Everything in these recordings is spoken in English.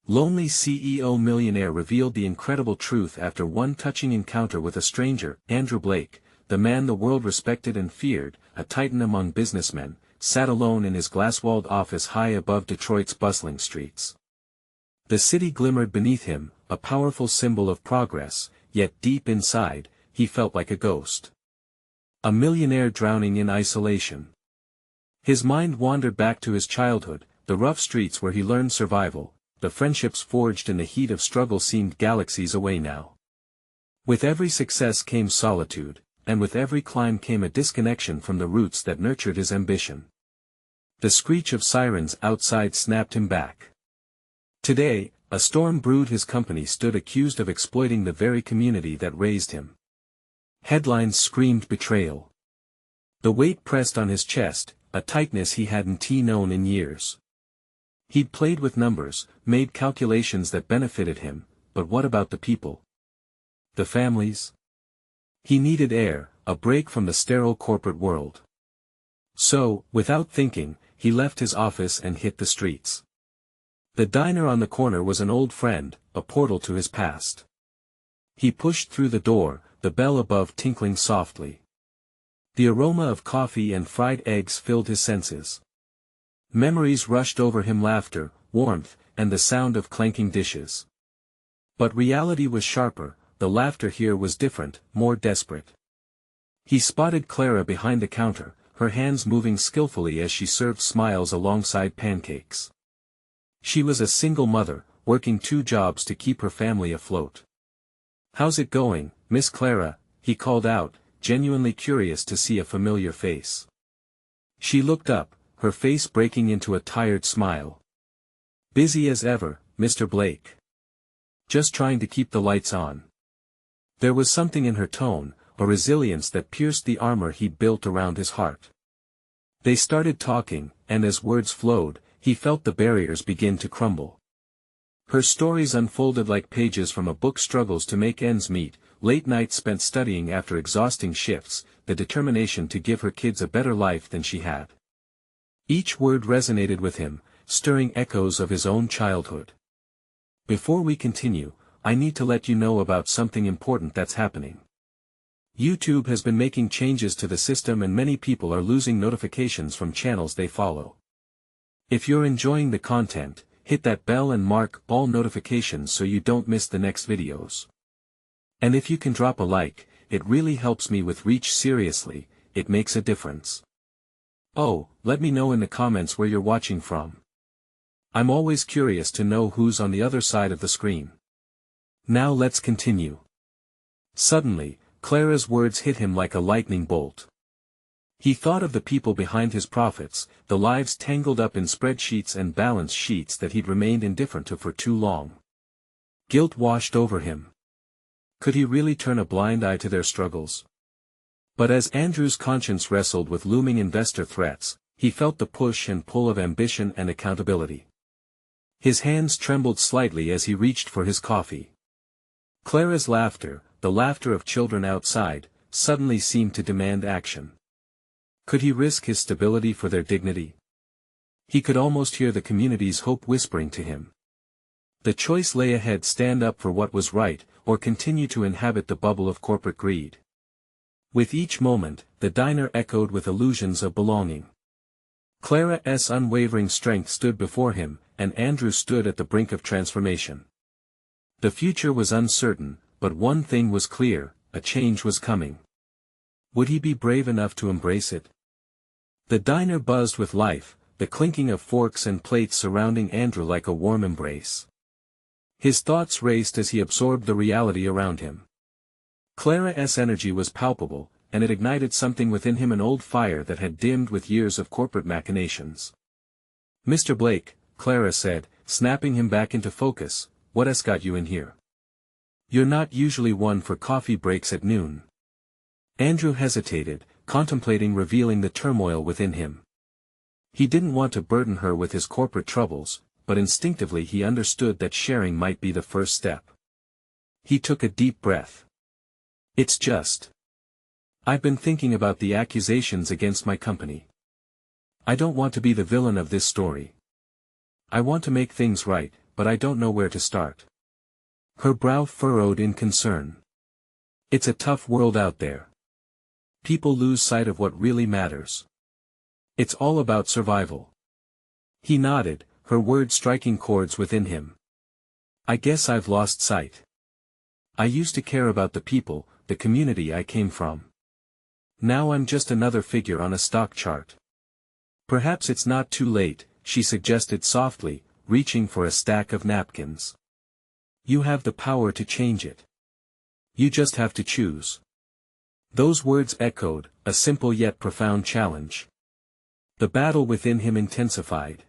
Lonely CEO Millionaire revealed the incredible truth after one touching encounter with a stranger. Andrew Blake, the man the world respected and feared, a titan among businessmen, sat alone in his glass-walled office high above Detroit's bustling streets. The city glimmered beneath him, a powerful symbol of progress, yet deep inside, he felt like a ghost. A millionaire drowning in isolation. His mind wandered back to his childhood, the rough streets where he learned survival. The friendships forged in the heat of struggle seemed galaxies away now. With every success came solitude, and with every climb came a disconnection from the roots that nurtured his ambition. The screech of sirens outside snapped him back. Today, a storm brewed. His company stood accused of exploiting the very community that raised him. Headlines screamed betrayal. The weight pressed on his chest, a tightness he hadn't known in years. He'd played with numbers, made calculations that benefited him, but what about the people? The families? He needed air, a break from the sterile corporate world. So, without thinking, he left his office and hit the streets. The diner on the corner was an old friend, a portal to his past. He pushed through the door, the bell above tinkling softly. The aroma of coffee and fried eggs filled his senses. Memories rushed over him: laughter, warmth, and the sound of clanking dishes. But reality was sharper. The laughter here was different, more desperate. He spotted Clara behind the counter, her hands moving skillfully as she served smiles alongside pancakes. She was a single mother, working 2 jobs to keep her family afloat. "How's it going, Miss Clara?" he called out, genuinely curious to see a familiar face. She looked up, her face breaking into a tired smile. "Busy as ever, Mr. Blake. Just trying to keep the lights on." There was something in her tone, a resilience that pierced the armor he'd built around his heart. They started talking, and as words flowed, he felt the barriers begin to crumble. Her stories unfolded like pages from a book: struggles to make ends meet, late nights spent studying after exhausting shifts, the determination to give her kids a better life than she had. Each word resonated with him, stirring echoes of his own childhood. "Before we continue, I need to let you know about something important that's happening. YouTube has been making changes to the system and many people are losing notifications from channels they follow. If you're enjoying the content, hit that bell and mark all notifications so you don't miss the next videos. And if you can drop a like, it really helps me with reach. Seriously, it makes a difference. Oh, let me know in the comments where you're watching from. I'm always curious to know who's on the other side of the screen. Now let's continue." Suddenly, Clara's words hit him like a lightning bolt. He thought of the people behind his profits, the lives tangled up in spreadsheets and balance sheets that he'd remained indifferent to for too long. Guilt washed over him. Could he really turn a blind eye to their struggles? But as Andrew's conscience wrestled with looming investor threats, he felt the push and pull of ambition and accountability. His hands trembled slightly as he reached for his coffee. Clara's laughter, the laughter of children outside, suddenly seemed to demand action. Could he risk his stability for their dignity? He could almost hear the community's hope whispering to him. The choice lay ahead: stand up for what was right, or continue to inhabit the bubble of corporate greed. With each moment, the diner echoed with illusions of belonging. Clara's unwavering strength stood before him, and Andrew stood at the brink of transformation. The future was uncertain, but one thing was clear: a change was coming. Would he be brave enough to embrace it? The diner buzzed with life, the clinking of forks and plates surrounding Andrew like a warm embrace. His thoughts raced as he absorbed the reality around him. Clara's energy was palpable, and it ignited something within him, an old fire that had dimmed with years of corporate machinations. "Mr. Blake," Clara said, snapping him back into focus, "what's got you in here? You're not usually one for coffee breaks at noon." Andrew hesitated, contemplating revealing the turmoil within him. He didn't want to burden her with his corporate troubles, but instinctively he understood that sharing might be the first step. He took a deep breath. "It's just. I've been thinking about the accusations against my company. I don't want to be the villain of this story. I want to make things right, but I don't know where to start. Her brow furrowed in concern. It's a tough world out there. People lose sight of what really matters. It's all about survival. He nodded, her words striking chords within him. I guess I've lost sight. I used to care about the people, the community I came from. Now I'm just another figure on a stock chart. Perhaps it's not too late, she suggested softly, reaching for a stack of napkins. You have the power to change it. You just have to choose. Those words echoed, a simple yet profound challenge. The battle within him intensified.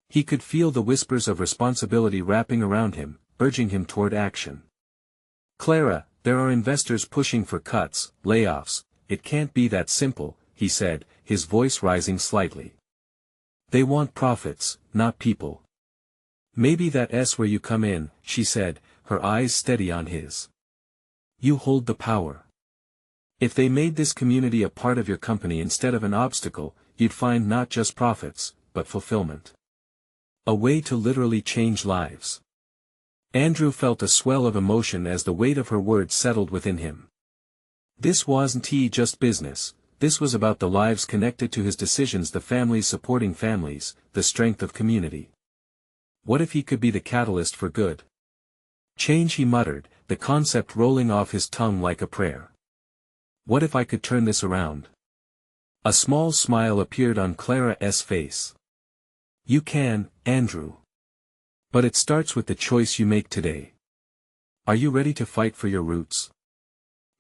He could feel the whispers of responsibility wrapping around him, urging him toward action. Clara, there are investors pushing for cuts, layoffs. It can't be that simple, he said, his voice rising slightly. They want profits, not people. Maybe that's where you come in, she said, her eyes steady on his. You hold the power. If they made this community a part of your company instead of an obstacle, you'd find not just profits, but fulfillment. A way to literally change lives. Andrew felt a swell of emotion as the weight of her words settled within him. This wasn't just business, this was about the lives connected to his decisions, the families supporting families, the strength of community. What if he could be the catalyst for good? Change, he muttered, the concept rolling off his tongue like a prayer. What if I could turn this around? A small smile appeared on Clara's face. You can, Andrew. But it starts with the choice you make today. Are you ready to fight for your roots?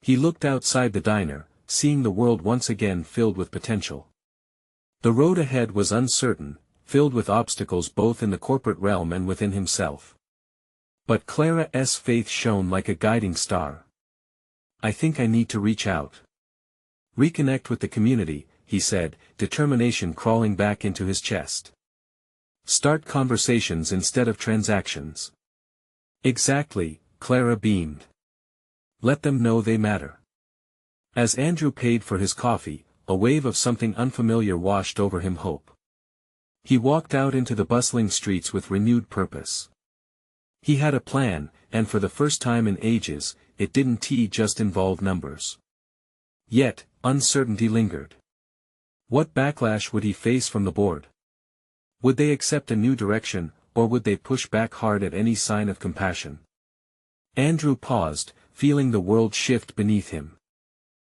He looked outside the diner, seeing the world once again filled with potential. The road ahead was uncertain, filled with obstacles both in the corporate realm and within himself. But Clara's faith shone like a guiding star. I think I need to reach out. Reconnect with the community, he said, determination crawling back into his chest. Start conversations instead of transactions. Exactly, Clara beamed. Let them know they matter. As Andrew paid for his coffee, a wave of something unfamiliar washed over him. Hope. He walked out into the bustling streets with renewed purpose. He had a plan, and for the first time in ages, it didn't just involve numbers. Yet, uncertainty lingered. What backlash would he face from the board? Would they accept a new direction, or would they push back hard at any sign of compassion? Andrew paused, feeling the world shift beneath him.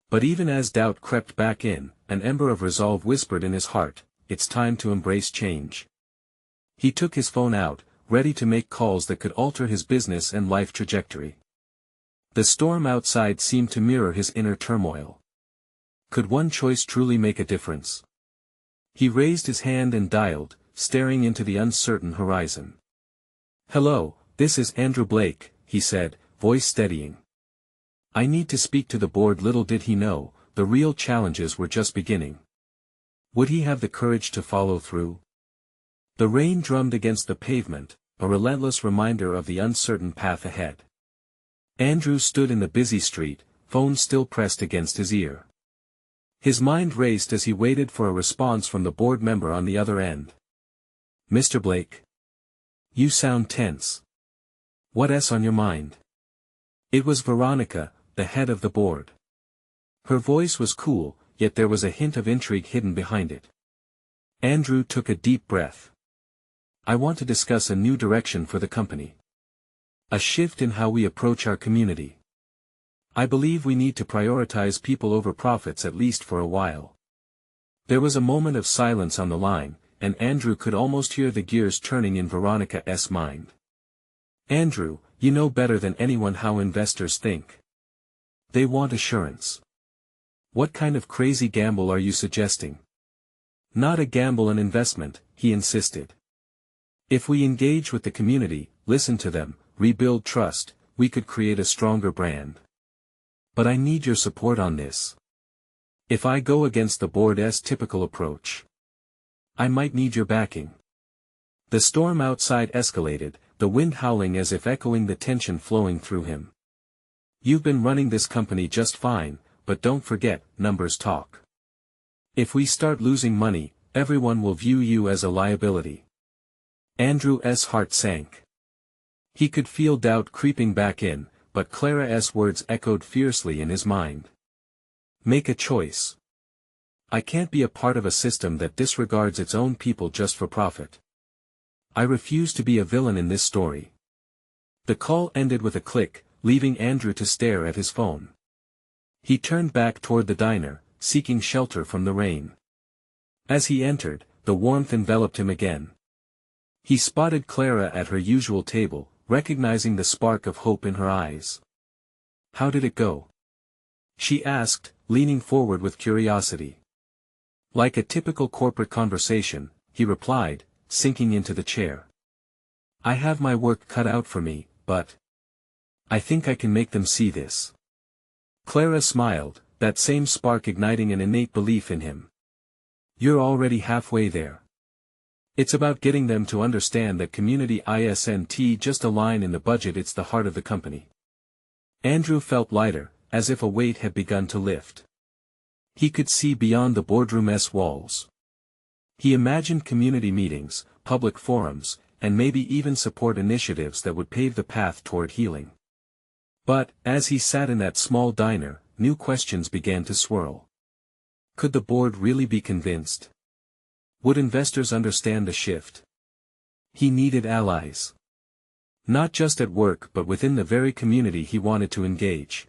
But even as doubt crept back in, an ember of resolve whispered in his heart, it's time to embrace change. He took his phone out, ready to make calls that could alter his business and life trajectory. The storm outside seemed to mirror his inner turmoil. Could one choice truly make a difference? He raised his hand and dialed, staring into the uncertain horizon. Hello, this is Andrew Blake, he said, voice steadying. I need to speak to the board. Little did he know, the real challenges were just beginning. Would he have the courage to follow through? The rain drummed against the pavement, a relentless reminder of the uncertain path ahead. Andrew stood in the busy street, phone still pressed against his ear. His mind raced as he waited for a response from the board member on the other end. Mr. Blake? You sound tense. What's on your mind? It was Veronica, the head of the board. Her voice was cool, yet there was a hint of intrigue hidden behind it. Andrew took a deep breath. I want to discuss a new direction for the company. A shift in how we approach our community. I believe we need to prioritize people over profits, at least for a while. There was a moment of silence on the line, and Andrew could almost hear the gears turning in Veronica's mind. Andrew, you know better than anyone how investors think. They want assurance. What kind of crazy gamble are you suggesting? Not a gamble, an investment, he insisted. If we engage with the community, listen to them, rebuild trust, we could create a stronger brand. But I need your support on this. If I go against the board's typical approach, I might need your backing. The storm outside escalated, the wind howling as if echoing the tension flowing through him. You've been running this company just fine, but don't forget, numbers talk. If we start losing money, everyone will view you as a liability. Andrew's heart sank. He could feel doubt creeping back in, but Clara's words echoed fiercely in his mind. Make a choice. I can't be a part of a system that disregards its own people just for profit. I refuse to be a villain in this story. The call ended with a click, leaving Andrew to stare at his phone. He turned back toward the diner, seeking shelter from the rain. As he entered, the warmth enveloped him again. He spotted Clara at her usual table, recognizing the spark of hope in her eyes. How did it go? She asked, leaning forward with curiosity. Like a typical corporate conversation, he replied, sinking into the chair. I have my work cut out for me, but I think I can make them see this. Clara smiled, that same spark igniting an innate belief in him. You're already halfway there. It's about getting them to understand that community isn't just a line in the budget, it's the heart of the company. Andrew felt lighter, as if a weight had begun to lift. He could see beyond the boardroom's walls. He imagined community meetings, public forums, and maybe even support initiatives that would pave the path toward healing. But, as he sat in that small diner, new questions began to swirl. Could the board really be convinced? Would investors understand the shift? He needed allies. Not just at work but within the very community he wanted to engage.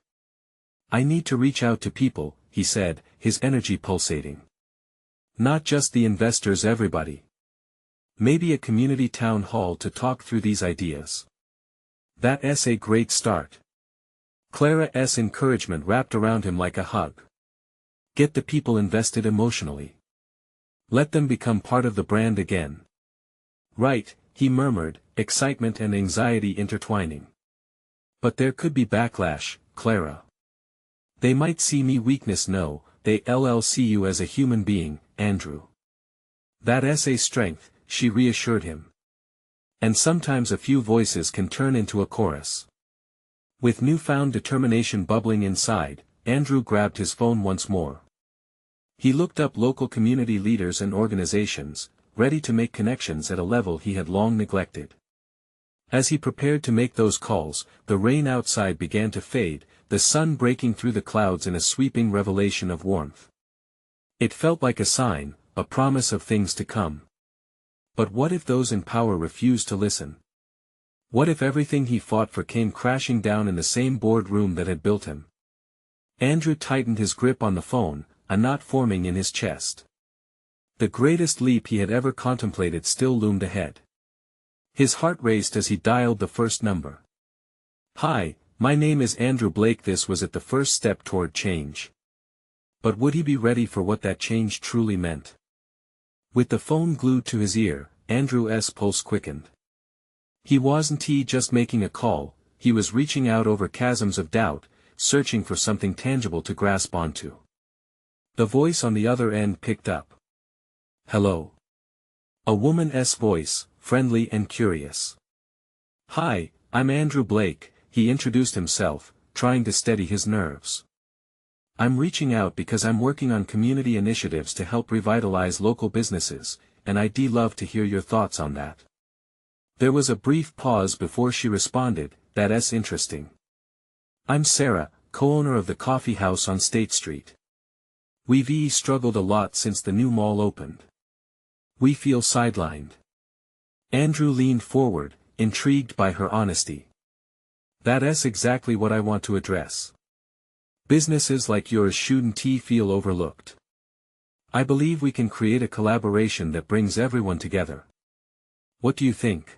I need to reach out to people, he said, his energy pulsating. Not just the investors, everybody. Maybe a community town hall to talk through these ideas. That's a great start. Clara's encouragement wrapped around him like a hug. Get the people invested emotionally. Let them become part of the brand again. Right, he murmured, excitement and anxiety intertwining. But there could be backlash, Clara. They might see me weakness. No, they'll see you as a human being, Andrew. That's a strength, she reassured him. And sometimes a few voices can turn into a chorus. With newfound determination bubbling inside, Andrew grabbed his phone once more. He looked up local community leaders and organizations, ready to make connections at a level he had long neglected. As he prepared to make those calls, the rain outside began to fade, the sun breaking through the clouds in a sweeping revelation of warmth. It felt like a sign, a promise of things to come. But what if those in power refused to listen? What if everything he fought for came crashing down in the same boardroom that had built him? Andrew tightened his grip on the phone, a knot forming in his chest. The greatest leap he had ever contemplated still loomed ahead. His heart raced as he dialed the first number. Hi, my name is Andrew Blake. This was the first step toward change. But would he be ready for what that change truly meant? With the phone glued to his ear, Andrew's pulse quickened. He wasn't just making a call, he was reaching out over chasms of doubt, searching for something tangible to grasp onto. The voice on the other end picked up. Hello. A woman's voice, friendly and curious. Hi, I'm Andrew Blake, he introduced himself, trying to steady his nerves. I'm reaching out because I'm working on community initiatives to help revitalize local businesses, and I'd love to hear your thoughts on that. There was a brief pause before she responded, that's interesting. I'm Sarah, co-owner of the coffee house on State Street. We've struggled a lot since the new mall opened. We feel sidelined. Andrew leaned forward, intrigued by her honesty. That's exactly what I want to address. Businesses like yours shouldn't feel overlooked. I believe we can create a collaboration that brings everyone together. What do you think?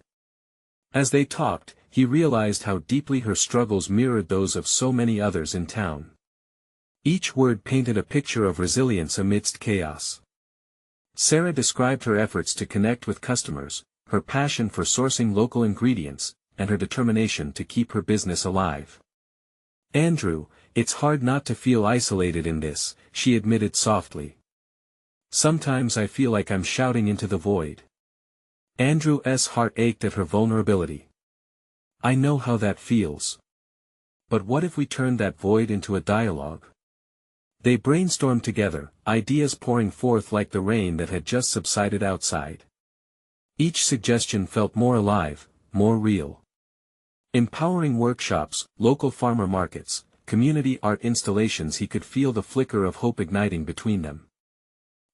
As they talked, he realized how deeply her struggles mirrored those of so many others in town. Each word painted a picture of resilience amidst chaos. Sarah described her efforts to connect with customers, her passion for sourcing local ingredients, and her determination to keep her business alive. Andrew, it's hard not to feel isolated in this, she admitted softly. Sometimes I feel like I'm shouting into the void. Andrew's heart ached at her vulnerability. I know how that feels. But what if we turned that void into a dialogue? They brainstormed together, ideas pouring forth like the rain that had just subsided outside. Each suggestion felt more alive, more real. Empowering workshops, local farmer markets, community art installations, he could feel the flicker of hope igniting between them.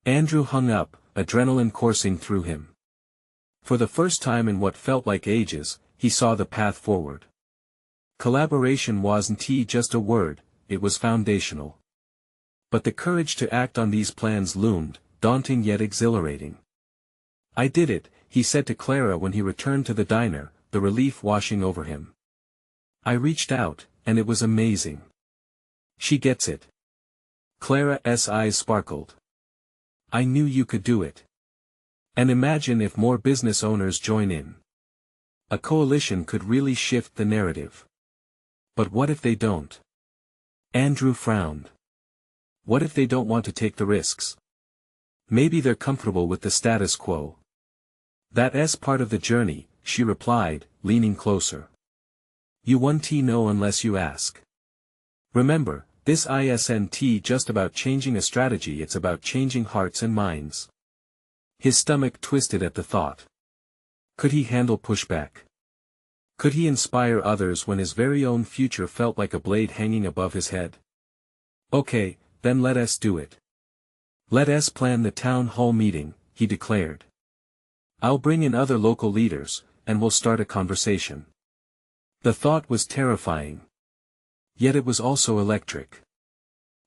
Andrew hung up, adrenaline coursing through him. For the first time in what felt like ages, he saw the path forward. Collaboration wasn't just a word, it was foundational. But the courage to act on these plans loomed, daunting yet exhilarating. "I did it," he said to Clara when he returned to the diner, the relief washing over him. "I reached out, and it was amazing. She gets it." Clara's eyes sparkled. "I knew you could do it. And imagine if more business owners join in. A coalition could really shift the narrative. But what if they don't?" Andrew frowned. "What if they don't want to take the risks? Maybe they're comfortable with the status quo." "That's part of the journey," she replied, leaning closer. "You won't know unless you ask. Remember, this isn't just about changing a strategy, it's about changing hearts and minds." His stomach twisted at the thought. Could he handle pushback? Could he inspire others when his very own future felt like a blade hanging above his head? "Okay, then let us do it. Let us plan the town hall meeting," he declared. "I'll bring in other local leaders, and we'll start a conversation." The thought was terrifying. Yet it was also electric.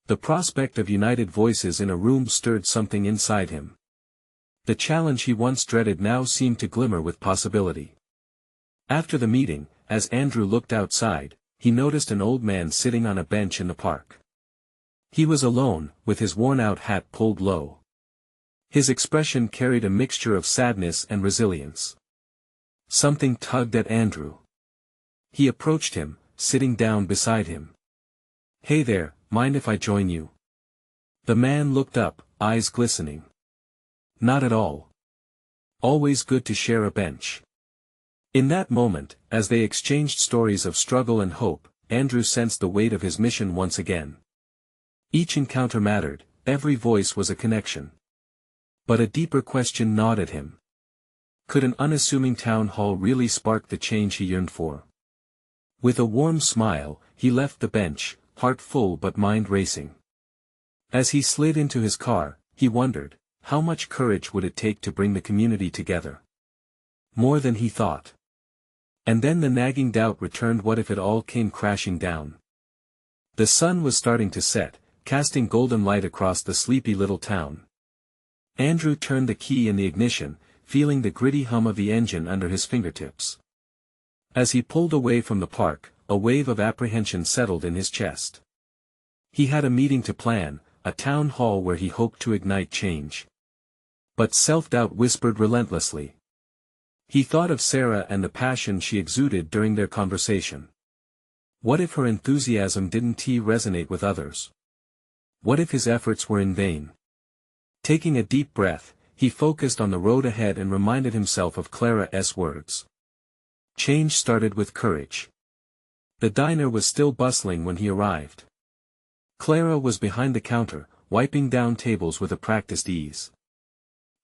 The prospect of united voices in a room stirred something inside him. The challenge he once dreaded now seemed to glimmer with possibility. After the meeting, as Andrew looked outside, he noticed an old man sitting on a bench in the park. He was alone, with his worn-out hat pulled low. His expression carried a mixture of sadness and resilience. Something tugged at Andrew. He approached him, sitting down beside him. "Hey there, mind if I join you?" The man looked up, eyes glistening. "Not at all. Always good to share a bench." In that moment, as they exchanged stories of struggle and hope, Andrew sensed the weight of his mission once again. Each encounter mattered, every voice was a connection. But a deeper question gnawed at him. Could an unassuming town hall really spark the change he yearned for? With a warm smile, he left the bench, heart full but mind racing. As he slid into his car, he wondered, how much courage would it take to bring the community together? More than he thought. And then the nagging doubt returned: what if it all came crashing down? The sun was starting to set, casting golden light across the sleepy little town. Andrew turned the key in the ignition, feeling the gritty hum of the engine under his fingertips. As he pulled away from the park, a wave of apprehension settled in his chest. He had a meeting to plan, a town hall where he hoped to ignite change. But self-doubt whispered relentlessly. He thought of Sarah and the passion she exuded during their conversation. What if her enthusiasm didn't resonate with others? What if his efforts were in vain? Taking a deep breath, he focused on the road ahead and reminded himself of Clara's words. Change started with courage. The diner was still bustling when he arrived. Clara was behind the counter, wiping down tables with a practiced ease.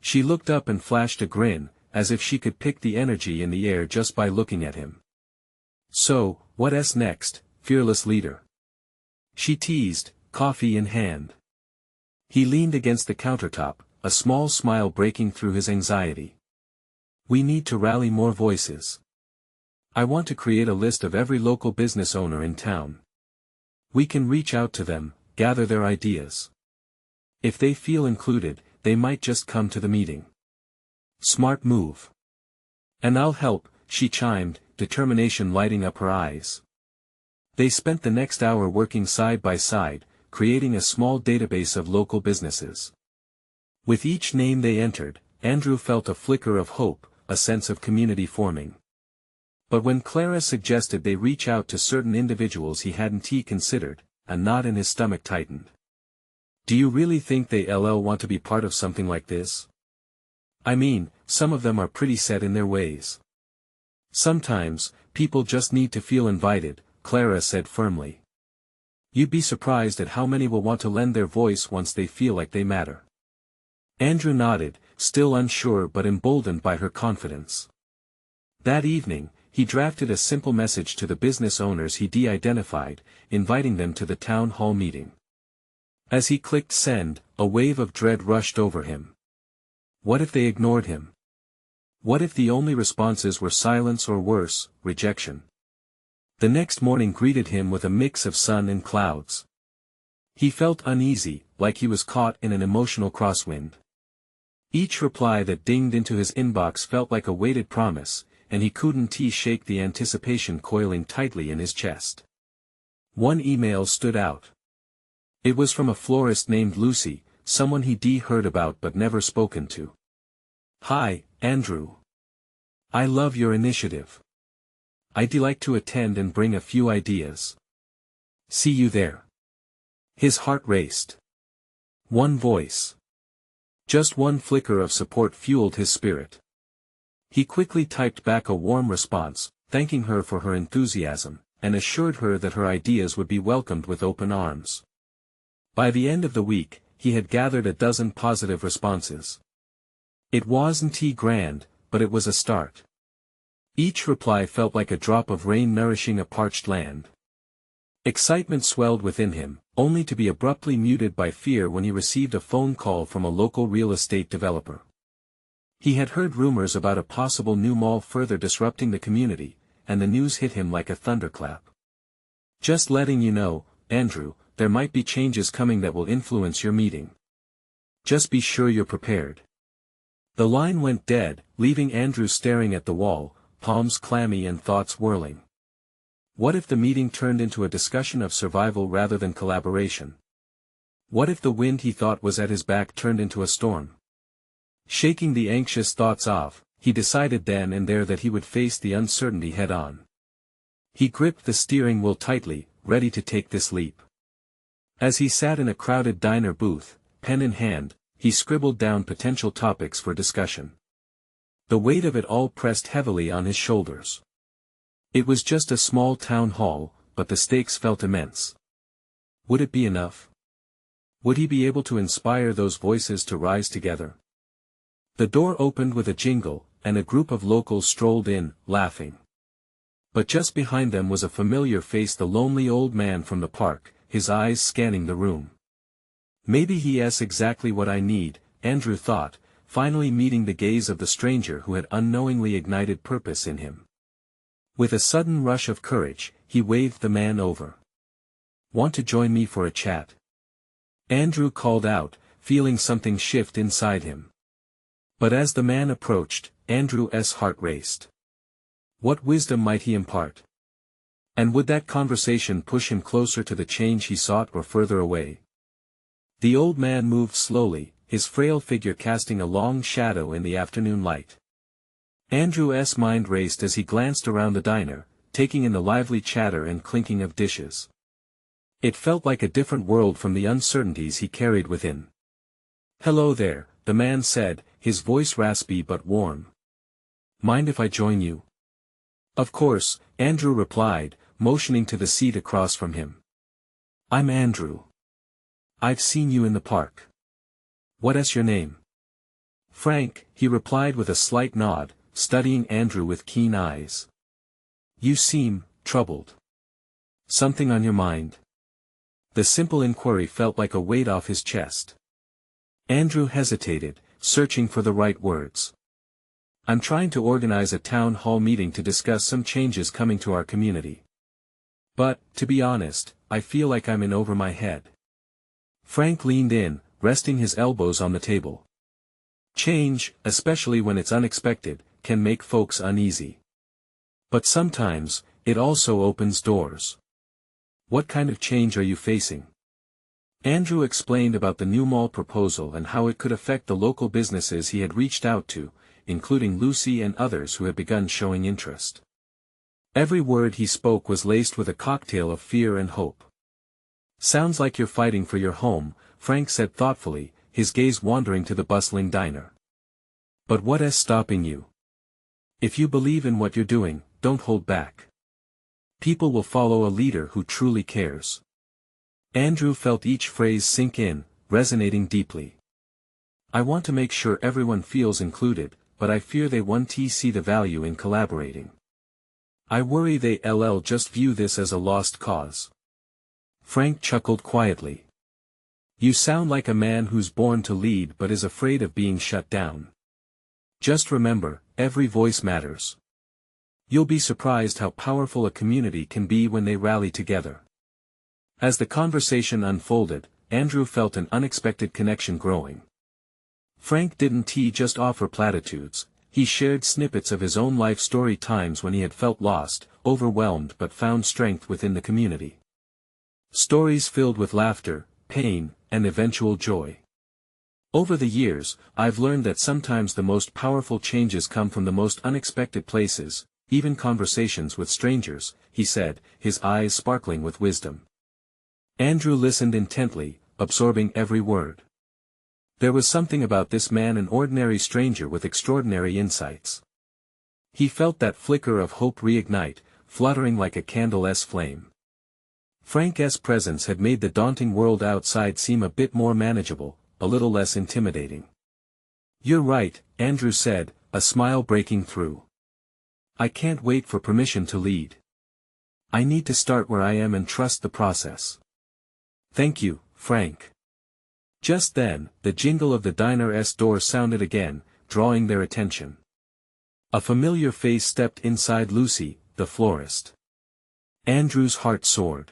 She looked up and flashed a grin, as if she could pick the energy in the air just by looking at him. "So, what's next, fearless leader?" she teased, coffee in hand. He leaned against the countertop, a small smile breaking through his anxiety. "We need to rally more voices. I want to create a list of every local business owner in town. We can reach out to them, gather their ideas. If they feel included, they might just come to the meeting." "Smart move." "And I'll help," she chimed, determination lighting up her eyes. They spent the next hour working side by side, creating a small database of local businesses. With each name they entered, Andrew felt a flicker of hope, a sense of community forming. But when Clara suggested they reach out to certain individuals he hadn't considered, a knot in his stomach tightened. "Do you really think they'll want to be part of something like this? I mean, some of them are pretty set in their ways." "Sometimes, people just need to feel invited," Clara said firmly. "You'd be surprised at how many will want to lend their voice once they feel like they matter." Andrew nodded, still unsure but emboldened by her confidence. That evening, he drafted a simple message to the business owners he de-identified, inviting them to the town hall meeting. As he clicked send, a wave of dread rushed over him. What if they ignored him? What if the only responses were silence or worse, rejection? The next morning greeted him with a mix of sun and clouds. He felt uneasy, like he was caught in an emotional crosswind. Each reply that dinged into his inbox felt like a weighted promise, and he couldn't shake the anticipation coiling tightly in his chest. One email stood out. It was from a florist named Lucy, someone he'd heard about but never spoken to. Hi, Andrew. I love your initiative. I'd like to attend and bring a few ideas. See you there. His heart raced. One voice. Just one flicker of support fueled his spirit. He quickly typed back a warm response, thanking her for her enthusiasm, and assured her that her ideas would be welcomed with open arms. By the end of the week, he had gathered a dozen positive responses. It wasn't grand, but it was a start. Each reply felt like a drop of rain nourishing a parched land. Excitement swelled within him, only to be abruptly muted by fear when he received a phone call from a local real estate developer. He had heard rumors about a possible new mall further disrupting the community, and the news hit him like a thunderclap. Just letting you know, Andrew, there might be changes coming that will influence your meeting. Just be sure you're prepared. The line went dead, leaving Andrew staring at the wall, palms clammy and thoughts whirling. What if the meeting turned into a discussion of survival rather than collaboration? What if the wind he thought was at his back turned into a storm? Shaking the anxious thoughts off, he decided then and there that he would face the uncertainty head-on. He gripped the steering wheel tightly, ready to take this leap. As he sat in a crowded diner booth, pen in hand, he scribbled down potential topics for discussion. The weight of it all pressed heavily on his shoulders. It was just a small town hall, but the stakes felt immense. Would it be enough? Would he be able to inspire those voices to rise together? The door opened with a jingle, and a group of locals strolled in, laughing. But just behind them was a familiar face, the lonely old man from the park, his eyes scanning the room. Maybe he has exactly what I need, Andrew thought, finally meeting the gaze of the stranger who had unknowingly ignited purpose in him. With a sudden rush of courage, he waved the man over. Want to join me for a chat? Andrew called out, feeling something shift inside him. But as the man approached, Andrew's heart raced. What wisdom might he impart? And would that conversation push him closer to the change he sought or further away? The old man moved slowly, his frail figure casting a long shadow in the afternoon light. Andrew's mind raced as he glanced around the diner, taking in the lively chatter and clinking of dishes. It felt like a different world from the uncertainties he carried within. Hello there, the man said, his voice raspy but warm. Mind if I join you? Of course, Andrew replied, motioning to the seat across from him. I'm Andrew. I've seen you in the park. What's your name? Frank, he replied with a slight nod, studying Andrew with keen eyes. You seem troubled. Something on your mind? The simple inquiry felt like a weight off his chest. Andrew hesitated, searching for the right words. I'm trying to organize a town hall meeting to discuss some changes coming to our community. But, to be honest, I feel like I'm in over my head. Frank leaned in, resting his elbows on the table. Change, especially when it's unexpected, can make folks uneasy. But sometimes, it also opens doors. What kind of change are you facing? Andrew explained about the new mall proposal and how it could affect the local businesses he had reached out to, including Lucy and others who had begun showing interest. Every word he spoke was laced with a cocktail of fear and hope. Sounds like you're fighting for your home, Frank said thoughtfully, his gaze wandering to the bustling diner. But what is stopping you? If you believe in what you're doing, don't hold back. People will follow a leader who truly cares. Andrew felt each phrase sink in, resonating deeply. I want to make sure everyone feels included, but I fear they won't see the value in collaborating. I worry they'll just view this as a lost cause. Frank chuckled quietly. You sound like a man who's born to lead but is afraid of being shut down. Just remember, every voice matters. You'll be surprised how powerful a community can be when they rally together. As the conversation unfolded, Andrew felt an unexpected connection growing. Frank didn't just offer platitudes, he shared snippets of his own life story, times when he had felt lost, overwhelmed but found strength within the community. Stories filled with laughter, pain, and eventual joy. Over the years, I've learned that sometimes the most powerful changes come from the most unexpected places, even conversations with strangers, he said, his eyes sparkling with wisdom. Andrew listened intently, absorbing every word. There was something about this man, an ordinary stranger with extraordinary insights. He felt that flicker of hope reignite, fluttering like a candle's flame. Frank's presence had made the daunting world outside seem a bit more manageable, a little less intimidating. You're right, Andrew said, a smile breaking through. I can't wait for permission to lead. I need to start where I am and trust the process. Thank you, Frank. Just then, the jingle of the diner's door sounded again, drawing their attention. A familiar face stepped inside: Lucy, the florist. Andrew's heart soared.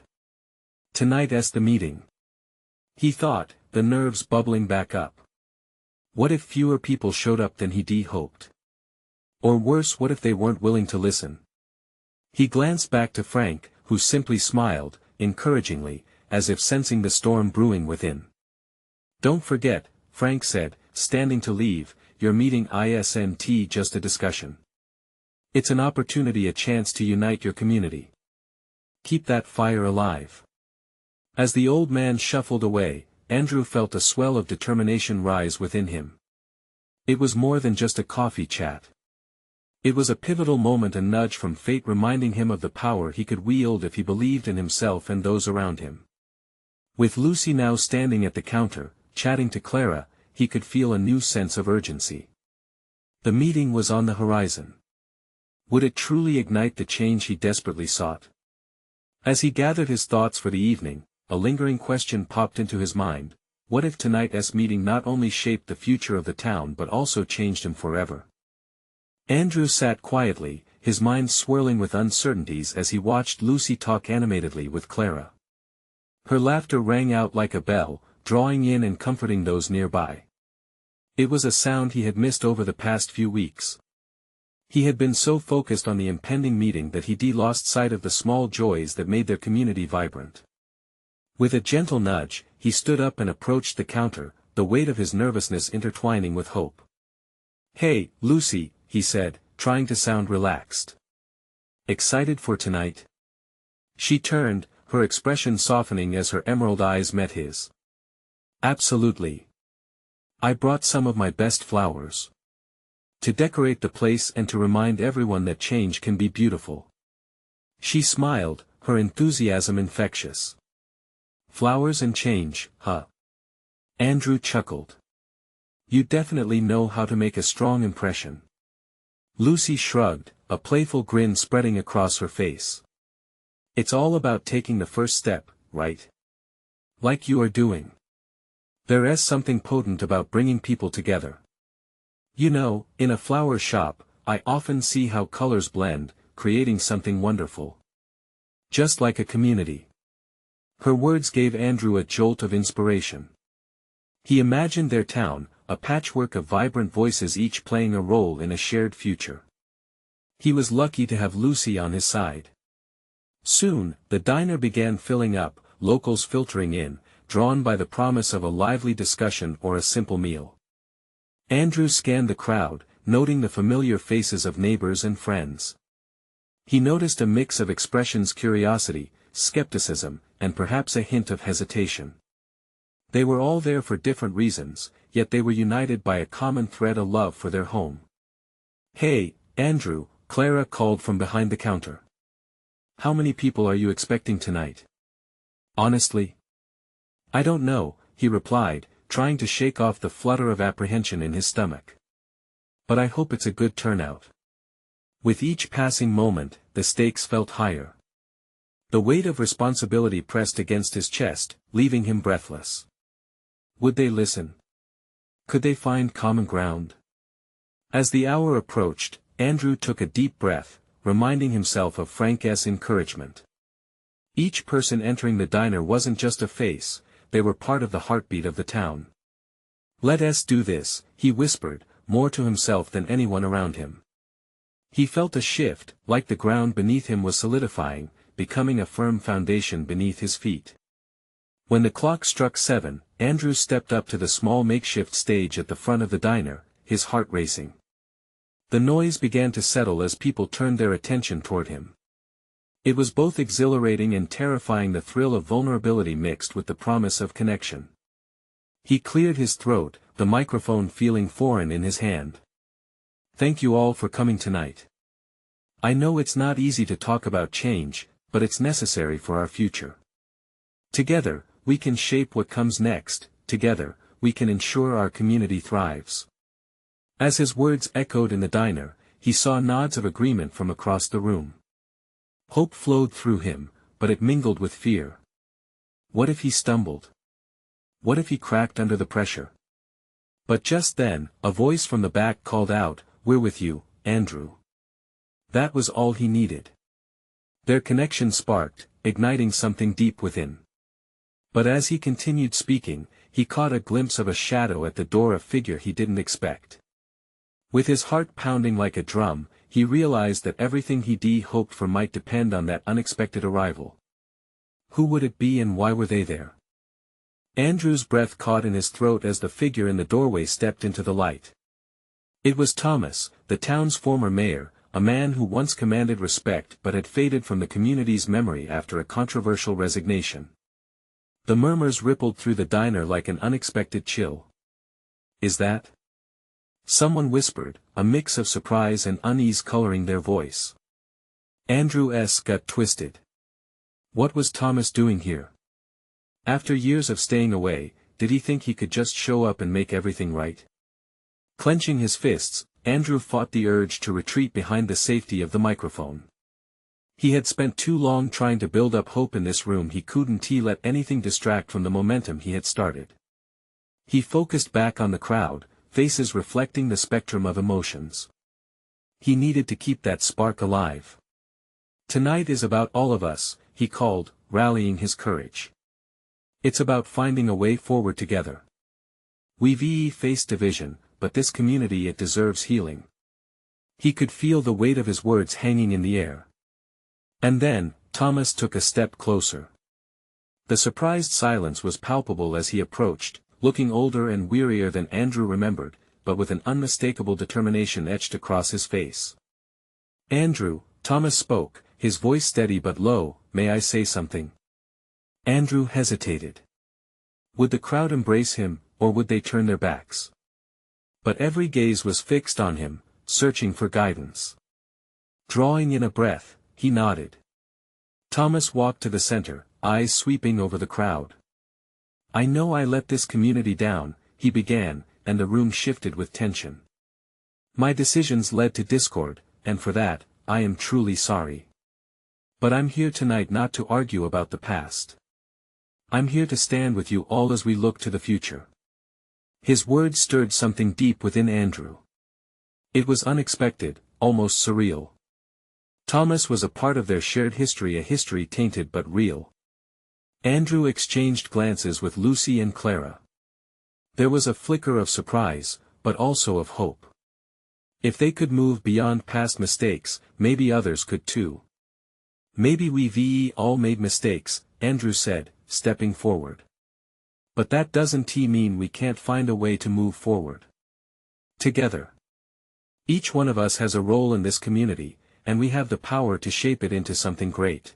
Tonight's the meeting. He thought, the nerves bubbling back up. What if fewer people showed up than he hoped? Or worse, what if they weren't willing to listen? He glanced back to Frank, who simply smiled, encouragingly, as if sensing the storm brewing within. Don't forget, Frank said, standing to leave, your meeting isn't just a discussion. It's an opportunity, a chance to unite your community. Keep that fire alive. As the old man shuffled away, Andrew felt a swell of determination rise within him. It was more than just a coffee chat. It was a pivotal moment, a nudge from fate reminding him of the power he could wield if he believed in himself and those around him. With Lucy now standing at the counter, chatting to Clara, he could feel a new sense of urgency. The meeting was on the horizon. Would it truly ignite the change he desperately sought? As he gathered his thoughts for the evening, a lingering question popped into his mind: what if tonight's meeting not only shaped the future of the town but also changed him forever? Andrew sat quietly, his mind swirling with uncertainties as he watched Lucy talk animatedly with Clara. Her laughter rang out like a bell, drawing in and comforting those nearby. It was a sound he had missed over the past few weeks. He had been so focused on the impending meeting that he lost sight of the small joys that made their community vibrant. With a gentle nudge, he stood up and approached the counter, the weight of his nervousness intertwining with hope. Hey, Lucy, he said, trying to sound relaxed. Excited for tonight? She turned, her expression softening as her emerald eyes met his. Absolutely. I brought some of my best flowers. To decorate the place and to remind everyone that change can be beautiful. She smiled, her enthusiasm infectious. Flowers and change, huh? Andrew chuckled. You definitely know how to make a strong impression. Lucy shrugged, a playful grin spreading across her face. It's all about taking the first step, right? Like you are doing. There's something potent about bringing people together. You know, in a flower shop, I often see how colors blend, creating something wonderful. Just like a community. Her words gave Andrew a jolt of inspiration. He imagined their town, a patchwork of vibrant voices each playing a role in a shared future. He was lucky to have Lucy on his side. Soon, the diner began filling up, locals filtering in, drawn by the promise of a lively discussion or a simple meal. Andrew scanned the crowd, noting the familiar faces of neighbors and friends. He noticed a mix of expressions: curiosity, skepticism, and perhaps a hint of hesitation. They were all there for different reasons, yet they were united by a common thread: a love for their home. Hey, Andrew, Clara called from behind the counter. How many people are you expecting tonight? Honestly? I don't know, he replied, trying to shake off the flutter of apprehension in his stomach. But I hope it's a good turnout. With each passing moment, the stakes felt higher. The weight of responsibility pressed against his chest, leaving him breathless. Would they listen? Could they find common ground? As the hour approached, Andrew took a deep breath, reminding himself of Frank's encouragement. Each person entering the diner wasn't just a face, they were part of the heartbeat of the town. "Let us do this," he whispered, more to himself than anyone around him. He felt a shift, like the ground beneath him was solidifying, becoming a firm foundation beneath his feet. When the clock struck 7, Andrew stepped up to the small makeshift stage at the front of the diner, his heart racing. The noise began to settle as people turned their attention toward him. It was both exhilarating and terrifying, the thrill of vulnerability mixed with the promise of connection. He cleared his throat, the microphone feeling foreign in his hand. "Thank you all for coming tonight. I know it's not easy to talk about change, but it's necessary for our future. Together, we can shape what comes next, together, we can ensure our community thrives." As his words echoed in the diner, he saw nods of agreement from across the room. Hope flowed through him, but it mingled with fear. What if he stumbled? What if he cracked under the pressure? But just then, a voice from the back called out, "We're with you, Andrew." That was all he needed. Their connection sparked, igniting something deep within. But as he continued speaking, he caught a glimpse of a shadow at the door, a figure he didn't expect. With his heart pounding like a drum, he realized that everything he'd hoped for might depend on that unexpected arrival. Who would it be and why were they there? Andrew's breath caught in his throat as the figure in the doorway stepped into the light. It was Thomas, the town's former mayor, a man who once commanded respect but had faded from the community's memory after a controversial resignation. The murmurs rippled through the diner like an unexpected chill. "Is that?" someone whispered, a mix of surprise and unease coloring their voice. Andrew's gut twisted. What was Thomas doing here? After years of staying away, did he think he could just show up and make everything right? Clenching his fists, Andrew fought the urge to retreat behind the safety of the microphone. He had spent too long trying to build up hope in this room, he couldn't let anything distract from the momentum he had started. He focused back on the crowd, faces reflecting the spectrum of emotions. He needed to keep that spark alive. "Tonight is about all of us," he called, rallying his courage. "It's about finding a way forward together. We've faced division, but this community, it deserves healing." He could feel the weight of his words hanging in the air. And then, Thomas took a step closer. The surprised silence was palpable as he approached, looking older and wearier than Andrew remembered, but with an unmistakable determination etched across his face. "Andrew," Thomas spoke, his voice steady but low, "may I say something?" Andrew hesitated. Would the crowd embrace him, or would they turn their backs? But every gaze was fixed on him, searching for guidance. Drawing in a breath, he nodded. Thomas walked to the center, eyes sweeping over the crowd. "I know I let this community down," he began, and the room shifted with tension. "My decisions led to discord, and for that, I am truly sorry. But I'm here tonight not to argue about the past. I'm here to stand with you all as we look to the future." His words stirred something deep within Andrew. It was unexpected, almost surreal. Thomas was a part of their shared history, a history tainted but real. Andrew exchanged glances with Lucy and Clara. There was a flicker of surprise, but also of hope. If they could move beyond past mistakes, maybe others could too. "Maybe we've all made mistakes," Andrew said, stepping forward. "But that doesn't mean we can't find a way to move forward. Together. Each one of us has a role in this community, and we have the power to shape it into something great."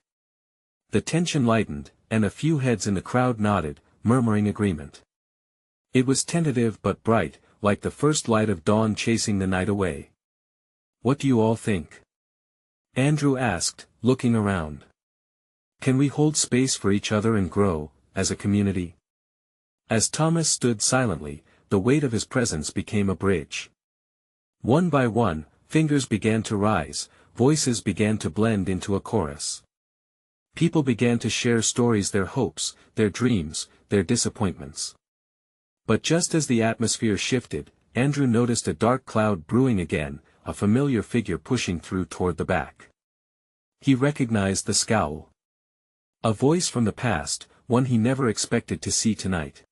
The tension lightened, and a few heads in the crowd nodded, murmuring agreement. It was tentative but bright, like the first light of dawn chasing the night away. "What do you all think?" Andrew asked, looking around. "Can we hold space for each other and grow, as a community?" As Thomas stood silently, the weight of his presence became a bridge. One by one, fingers began to rise, voices began to blend into a chorus. People began to share stories, their hopes, their dreams, their disappointments. But just as the atmosphere shifted, Andrew noticed a dark cloud brewing again, a familiar figure pushing through toward the back. He recognized the scowl. A voice from the past, one he never expected to see tonight.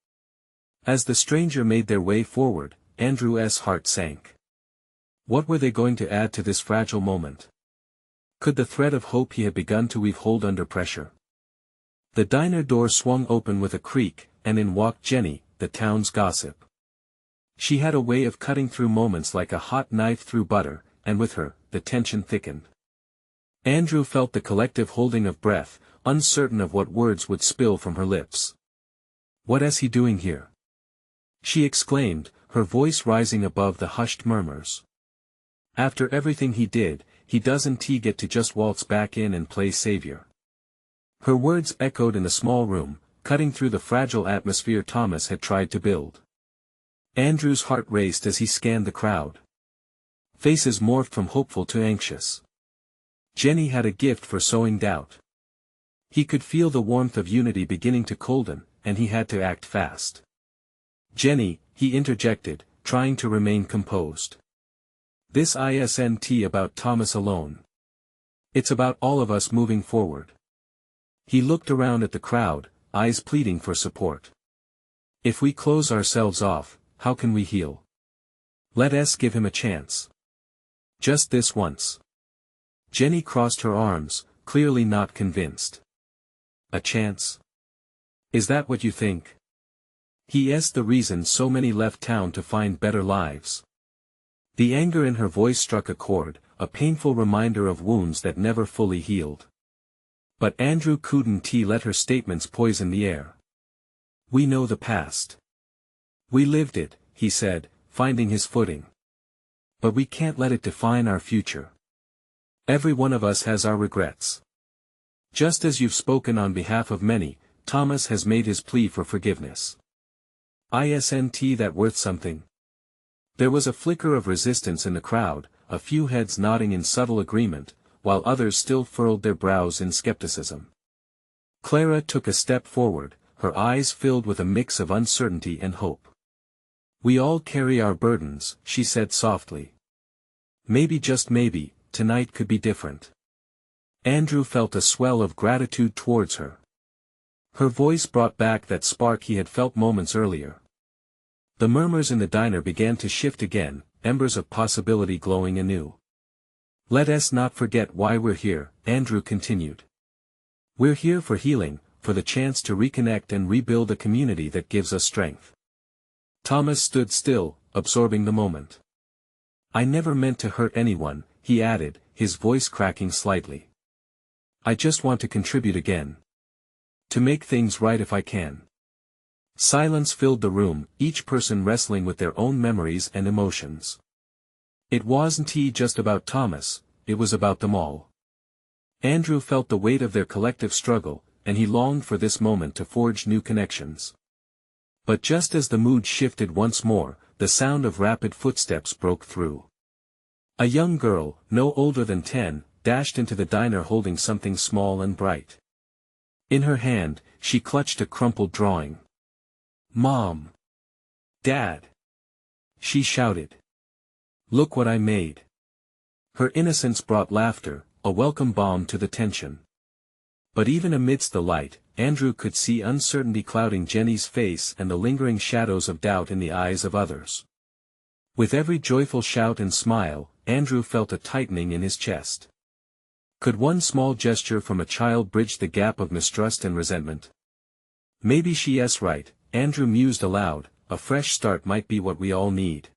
As the stranger made their way forward, Andrew's heart sank. What were they going to add to this fragile moment? Could the thread of hope he had begun to weave hold under pressure? The diner door swung open with a creak, and in walked Jenny, the town's gossip. She had a way of cutting through moments like a hot knife through butter, and with her, the tension thickened. Andrew felt the collective holding of breath, uncertain of what words would spill from her lips. "What is he doing here?" she exclaimed, her voice rising above the hushed murmurs. "After everything he did, he doesn't get to just waltz back in and play savior." Her words echoed in the small room, cutting through the fragile atmosphere Thomas had tried to build. Andrew's heart raced as he scanned the crowd. Faces morphed from hopeful to anxious. Jenny had a gift for sowing doubt. He could feel the warmth of unity beginning to colden, and he had to act fast. "Jenny," he interjected, trying to remain composed. "This isn't about Thomas alone. It's about all of us moving forward." He looked around at the crowd, eyes pleading for support. "If we close ourselves off, how can we heal? Let us give him a chance. Just this once." Jenny crossed her arms, clearly not convinced. "A chance? Is that what you think? He's the reason so many left town to find better lives." The anger in her voice struck a chord, a painful reminder of wounds that never fully healed. But Andrew couldn't let her statements poison the air. "We know the past. We lived it," he said, finding his footing. "But we can't let it define our future. Every one of us has our regrets. Just as you've spoken on behalf of many, Thomas has made his plea for forgiveness. Isn't that worth something?" There was a flicker of resistance in the crowd, a few heads nodding in subtle agreement, while others still furrowed their brows in skepticism. Clara took a step forward, her eyes filled with a mix of uncertainty and hope. "We all carry our burdens," she said softly. "Maybe, just maybe, tonight could be different." Andrew felt a swell of gratitude towards her. Her voice brought back that spark he had felt moments earlier. The murmurs in the diner began to shift again, embers of possibility glowing anew. "Let us not forget why we're here," Andrew continued. "We're here for healing, for the chance to reconnect and rebuild a community that gives us strength." Thomas stood still, absorbing the moment. "I never meant to hurt anyone," he added, his voice cracking slightly. "I just want to contribute again. To make things right if I can." Silence filled the room, each person wrestling with their own memories and emotions. It wasn't just about Thomas, it was about them all. Andrew felt the weight of their collective struggle, and he longed for this moment to forge new connections. But just as the mood shifted once more, the sound of rapid footsteps broke through. A young girl, no older than 10, dashed into the diner holding something small and bright. In her hand, she clutched a crumpled drawing. "Mom! Dad!" she shouted. "Look what I made." Her innocence brought laughter, a welcome balm to the tension. But even amidst the light, Andrew could see uncertainty clouding Jenny's face and the lingering shadows of doubt in the eyes of others. With every joyful shout and smile, Andrew felt a tightening in his chest. Could one small gesture from a child bridge the gap of mistrust and resentment? Maybe she's right, Andrew mused aloud, a fresh start might be what we all need.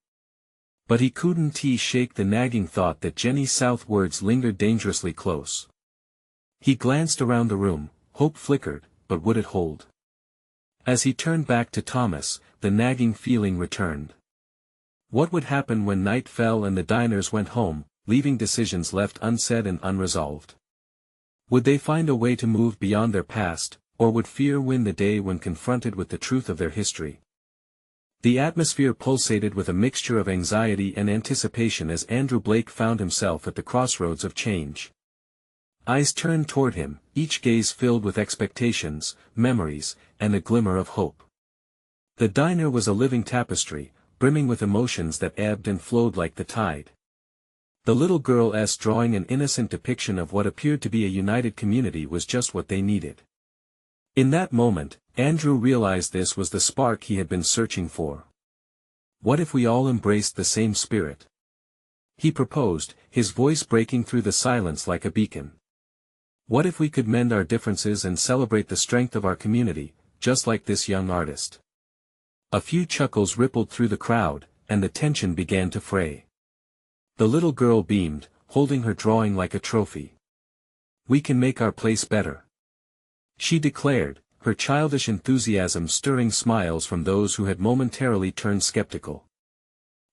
But he couldn't shake the nagging thought that Jenny's south words lingered dangerously close. He glanced around the room, hope flickered, but would it hold? As he turned back to Thomas, the nagging feeling returned. What would happen when night fell and the diners went home, leaving decisions left unsaid and unresolved? Would they find a way to move beyond their past, or would fear win the day when confronted with the truth of their history? The atmosphere pulsated with a mixture of anxiety and anticipation as Andrew Blake found himself at the crossroads of change. Eyes turned toward him, each gaze filled with expectations, memories, and a glimmer of hope. The diner was a living tapestry, brimming with emotions that ebbed and flowed like the tide. The little girl's drawing an innocent depiction of what appeared to be a united community was just what they needed. In that moment, Andrew realized this was the spark he had been searching for. What if we all embraced the same spirit? He proposed, his voice breaking through the silence like a beacon. What if we could mend our differences and celebrate the strength of our community, just like this young artist? A few chuckles rippled through the crowd, and the tension began to fray. The little girl beamed, holding her drawing like a trophy. "We can make our place better," she declared, her childish enthusiasm stirring smiles from those who had momentarily turned skeptical.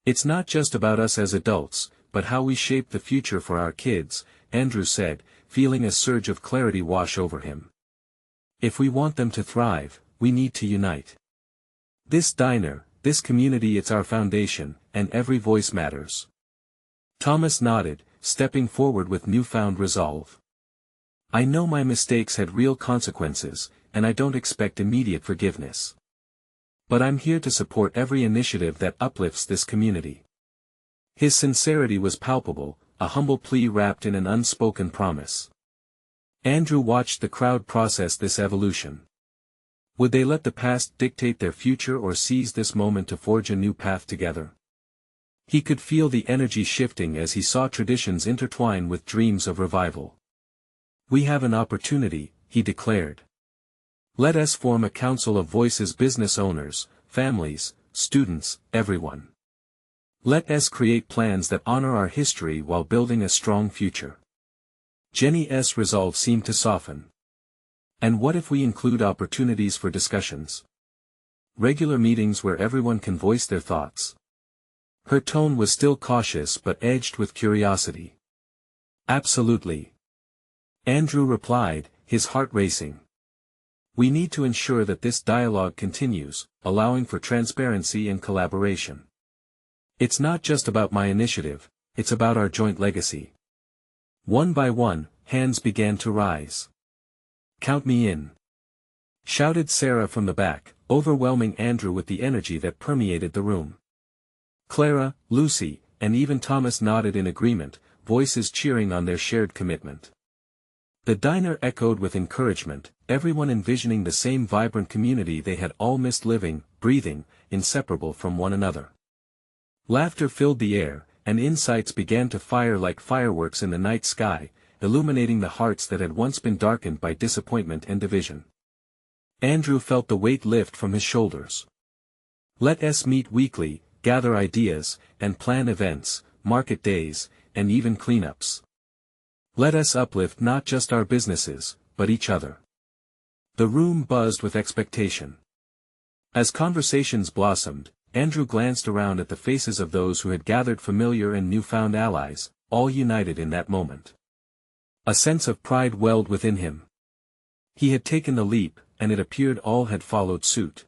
"It's not just about us as adults, but how we shape the future for our kids," Andrew said, feeling a surge of clarity wash over him. "If we want them to thrive, we need to unite. This diner, this community, it's our foundation, and every voice matters." Thomas nodded, stepping forward with newfound resolve. "I know my mistakes had real consequences, and I don't expect immediate forgiveness. But I'm here to support every initiative that uplifts this community." His sincerity was palpable, a humble plea wrapped in an unspoken promise. Andrew watched the crowd process this evolution. Would they let the past dictate their future or seize this moment to forge a new path together? He could feel the energy shifting as he saw traditions intertwine with dreams of revival. "We have an opportunity," he declared. "Let us form a council of voices, business owners, families, students, everyone. Let us create plans that honor our history while building a strong future." Jenny's resolve seemed to soften. "And what if we include opportunities for discussions? Regular meetings where everyone can voice their thoughts?" Her tone was still cautious but edged with curiosity. "Absolutely," Andrew replied, his heart racing. "We need to ensure that this dialogue continues, allowing for transparency and collaboration. It's not just about my initiative, it's about our joint legacy." One by one, hands began to rise. "Count me in," shouted Sarah from the back, overwhelming Andrew with the energy that permeated the room. Clara, Lucy, and even Thomas nodded in agreement, voices cheering on their shared commitment. The diner echoed with encouragement, everyone envisioning the same vibrant community they had all missed, living, breathing, inseparable from one another. Laughter filled the air, and insights began to fire like fireworks in the night sky, illuminating the hearts that had once been darkened by disappointment and division. Andrew felt the weight lift from his shoulders. "Let us meet weekly, gather ideas, and plan events, market days, and even cleanups. Let us uplift not just our businesses, but each other." The room buzzed with expectation. As conversations blossomed, Andrew glanced around at the faces of those who had gathered, familiar and newfound allies, all united in that moment. A sense of pride welled within him. He had taken the leap, and it appeared all had followed suit.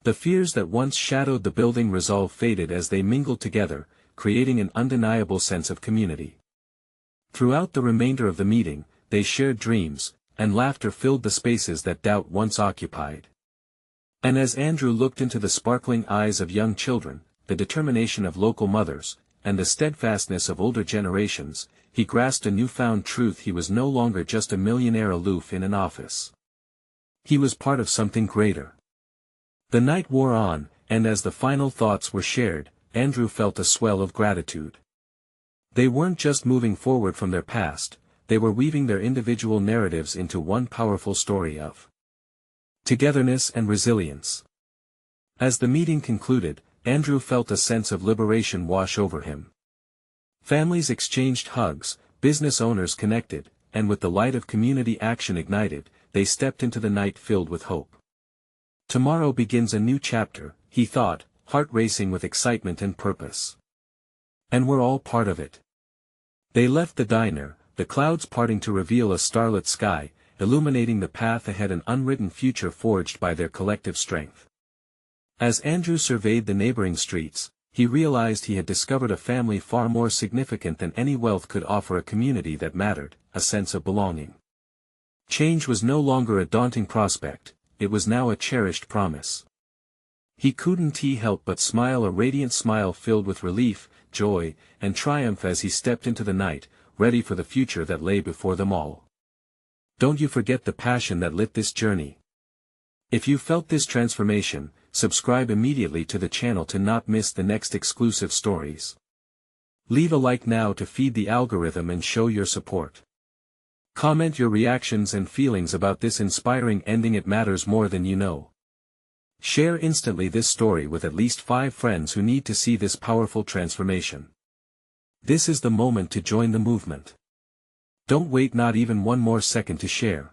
The fears that once shadowed the building resolve faded as they mingled together, creating an undeniable sense of community. Throughout the remainder of the meeting, they shared dreams, and laughter filled the spaces that doubt once occupied. And as Andrew looked into the sparkling eyes of young children, the determination of local mothers, and the steadfastness of older generations, he grasped a newfound truth: he was no longer just a millionaire aloof in an office. He was part of something greater. The night wore on, and as the final thoughts were shared, Andrew felt a swell of gratitude. They weren't just moving forward from their past, they were weaving their individual narratives into one powerful story of togetherness and resilience. As the meeting concluded, Andrew felt a sense of liberation wash over him. Families exchanged hugs, business owners connected, and with the light of community action ignited, they stepped into the night filled with hope. Tomorrow begins a new chapter, he thought, heart racing with excitement and purpose. And we're all part of it. They left the diner, the clouds parting to reveal a starlit sky, illuminating the path ahead, an unwritten future forged by their collective strength. As Andrew surveyed the neighboring streets, he realized he had discovered a family far more significant than any wealth could offer, a community that mattered, a sense of belonging. Change was no longer a daunting prospect, it was now a cherished promise. He couldn't help but smile, a radiant smile filled with relief, joy, and triumph as he stepped into the night, ready for the future that lay before them all. Don't you forget the passion that lit this journey. If you felt this transformation, subscribe immediately to the channel to not miss the next exclusive stories. Leave a like now to feed the algorithm and show your support. Comment your reactions and feelings about this inspiring ending, it matters more than you know. Share instantly this story with at least 5 friends who need to see this powerful transformation. This is the moment to join the movement. Don't wait not even one more second to share.